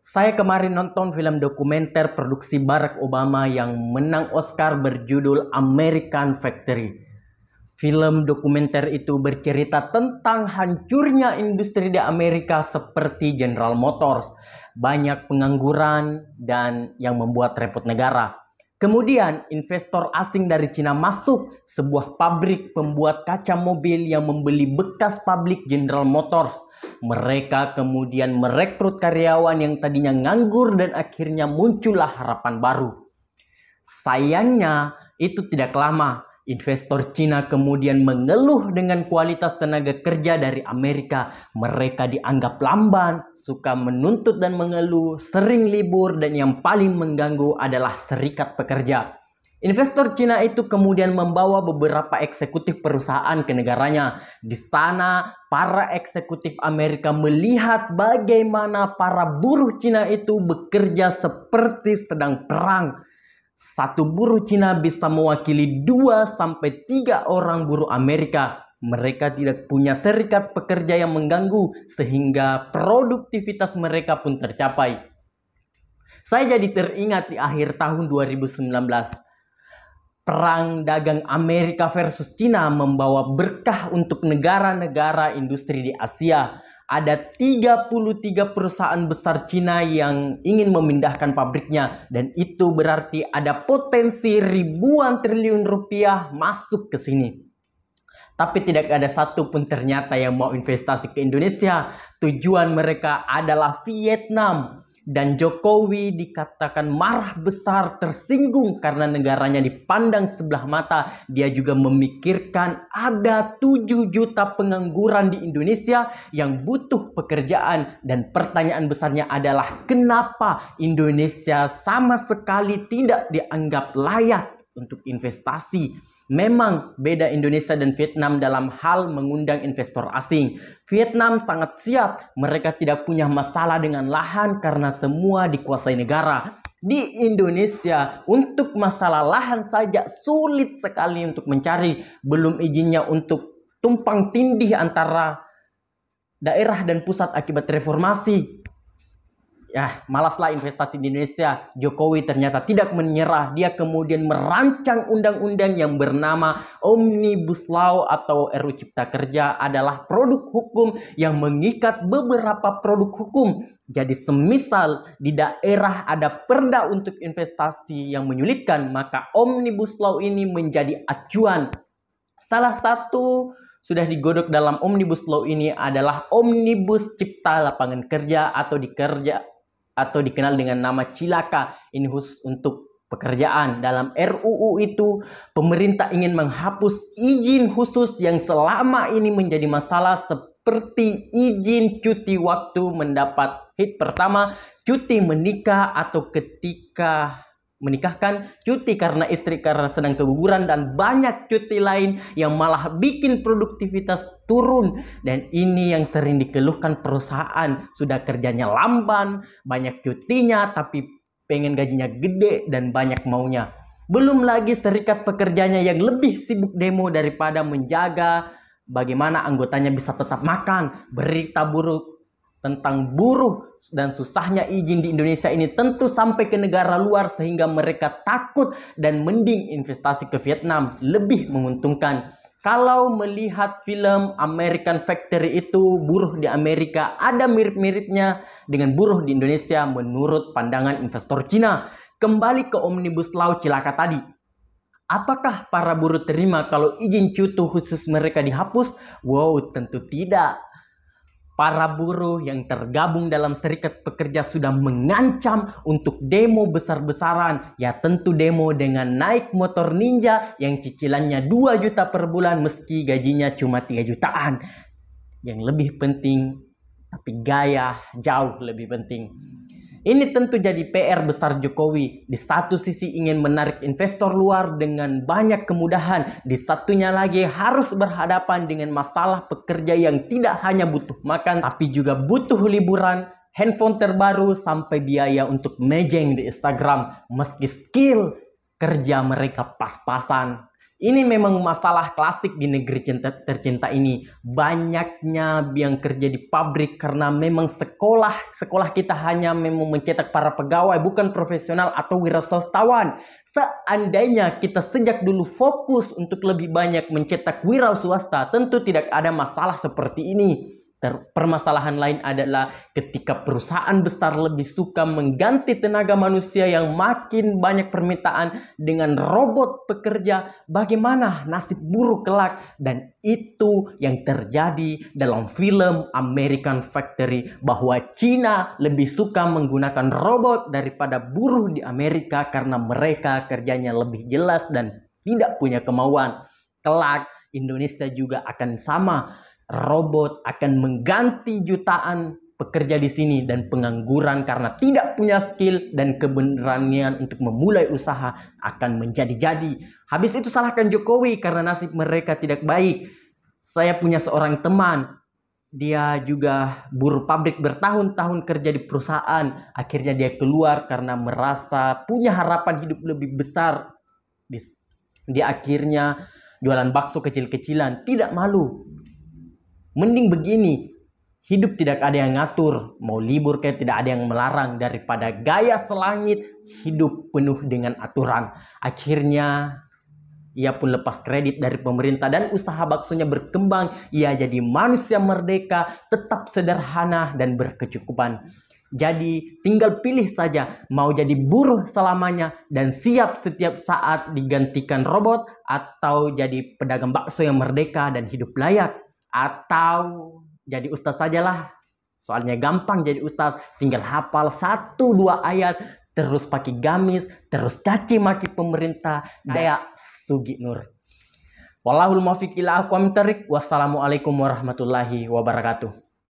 Saya kemarin nonton film dokumenter produksi Barack Obama yang menang Oscar berjudul American Factory. Film dokumenter itu bercerita tentang hancurnya industri di Amerika seperti General Motors, banyak pengangguran, dan yang membuat repot negara. Kemudian investor asing dari Cina masuk sebuah pabrik pembuat kaca mobil yang membeli bekas pabrik General Motors. Mereka kemudian merekrut karyawan yang tadinya nganggur dan akhirnya muncullah harapan baru. Sayangnya itu tidak lama. Investor Cina kemudian mengeluh dengan kualitas tenaga kerja dari Amerika. Mereka dianggap lamban, suka menuntut dan mengeluh, sering libur, dan yang paling mengganggu adalah serikat pekerja. Investor Cina itu kemudian membawa beberapa eksekutif perusahaan ke negaranya. Di sana, para eksekutif Amerika melihat bagaimana para buruh Cina itu bekerja seperti sedang perang. Satu buruh Cina bisa mewakili 2-3 orang buruh Amerika. Mereka tidak punya serikat pekerja yang mengganggu sehingga produktivitas mereka pun tercapai. Saya jadi teringat di akhir tahun 2019. Perang dagang Amerika versus Cina membawa berkah untuk negara-negara industri di Asia. Ada 33 perusahaan besar Cina yang ingin memindahkan pabriknya, dan itu berarti ada potensi ribuan triliun rupiah masuk ke sini. Tapi tidak ada satupun ternyata yang mau investasi ke Indonesia. Tujuan mereka adalah Vietnam. Dan Jokowi dikatakan marah besar, tersinggung karena negaranya dipandang sebelah mata. Dia juga memikirkan ada 7 juta pengangguran di Indonesia yang butuh pekerjaan. Dan pertanyaan besarnya adalah kenapa Indonesia sama sekali tidak dianggap layak untuk investasi. Memang beda Indonesia dan Vietnam dalam hal mengundang investor asing. Vietnam sangat siap, mereka tidak punya masalah dengan lahan karena semua dikuasai negara. Di Indonesia, untuk masalah lahan saja sulit sekali untuk mencari, belum izinnya untuk tumpang tindih antara daerah dan pusat akibat reformasi. Ya, malaslah investasi di Indonesia. Jokowi ternyata tidak menyerah. Dia kemudian merancang undang-undang yang bernama Omnibus Law atau RUU Cipta Kerja, adalah produk hukum yang mengikat beberapa produk hukum. Jadi semisal di daerah ada perda untuk investasi yang menyulitkan, maka Omnibus Law ini menjadi acuan. Salah satu sudah digodok dalam Omnibus Law ini adalah Omnibus Cipta Lapangan Kerja atau dikenal dengan nama Cilaka. Ini khusus untuk pekerjaan. Dalam RUU itu, pemerintah ingin menghapus izin khusus yang selama ini menjadi masalah, seperti izin cuti waktu mendapat hit pertama, cuti menikah atau ketika menikahkan, cuti karena istri karena sedang keguguran, dan banyak cuti lain yang malah bikin produktivitas turun. Dan ini yang sering dikeluhkan perusahaan. Sudah kerjanya lamban, banyak cutinya, tapi pengen gajinya gede dan banyak maunya. Belum lagi serikat pekerjanya yang lebih sibuk demo daripada menjaga bagaimana anggotanya bisa tetap makan. Berita buruk tentang buruh dan susahnya izin di Indonesia ini tentu sampai ke negara luar, sehingga mereka takut dan mending investasi ke Vietnam, lebih menguntungkan. Kalau melihat film American Factory itu, buruh di Amerika ada mirip-miripnya dengan buruh di Indonesia menurut pandangan investor Cina. Kembali ke Omnibus Law Cilaka tadi. Apakah para buruh terima kalau izin cuti khusus mereka dihapus? Wow, tentu tidak. Para buruh yang tergabung dalam serikat pekerja sudah mengancam untuk demo besar-besaran. Ya tentu demo dengan naik motor ninja yang cicilannya 2 juta per bulan meski gajinya cuma 3 jutaan. Yang lebih penting, tapi gaya jauh lebih penting. Ini tentu jadi PR besar Jokowi. Di satu sisi ingin menarik investor luar dengan banyak kemudahan. Di satunya lagi harus berhadapan dengan masalah pekerja yang tidak hanya butuh makan, tapi juga butuh liburan, handphone terbaru, sampai biaya untuk mejeng di Instagram. Meski skill kerja mereka pas-pasan. Ini memang masalah klasik di negeri tercinta ini. Banyaknya yang kerja di pabrik karena memang sekolah kita hanya memang mencetak para pegawai, bukan profesional atau wirausahawan. Seandainya kita sejak dulu fokus untuk lebih banyak mencetak wira swasta, tentu tidak ada masalah seperti ini. Permasalahan lain adalah ketika perusahaan besar lebih suka mengganti tenaga manusia yang makin banyak permintaan dengan robot pekerja, bagaimana nasib buruh kelak? Dan itu yang terjadi dalam film American Factory, bahwa Cina lebih suka menggunakan robot daripada buruh di Amerika karena mereka kerjanya lebih jelas dan tidak punya kemauan. Kelak Indonesia juga akan sama. Robot akan mengganti jutaan pekerja di sini, dan pengangguran karena tidak punya skill dan keberanian untuk memulai usaha akan menjadi-jadi. Habis itu salahkan Jokowi karena nasib mereka tidak baik. Saya punya seorang teman, dia juga buruh pabrik bertahun-tahun kerja di perusahaan. Akhirnya dia keluar karena merasa punya harapan hidup lebih besar. Dia akhirnya jualan bakso kecil-kecilan, tidak malu. Mending begini, hidup tidak ada yang ngatur, mau libur kayak tidak ada yang melarang, daripada gaya selangit hidup penuh dengan aturan. Akhirnya ia pun lepas kredit dari pemerintah dan usaha baksonya berkembang. Ia jadi manusia merdeka, tetap sederhana dan berkecukupan. Jadi tinggal pilih saja, mau jadi buruh selamanya dan siap setiap saat digantikan robot, atau jadi pedagang bakso yang merdeka dan hidup layak. Atau jadi ustaz sajalah, soalnya gampang jadi ustaz, tinggal hafal 1-2 ayat, terus pakai gamis, terus caci maki pemerintah kayak Sugi Nur. Wallahul muwaffiq ila aqwamit thoriq. Wassalamualaikum warahmatullahi wabarakatuh.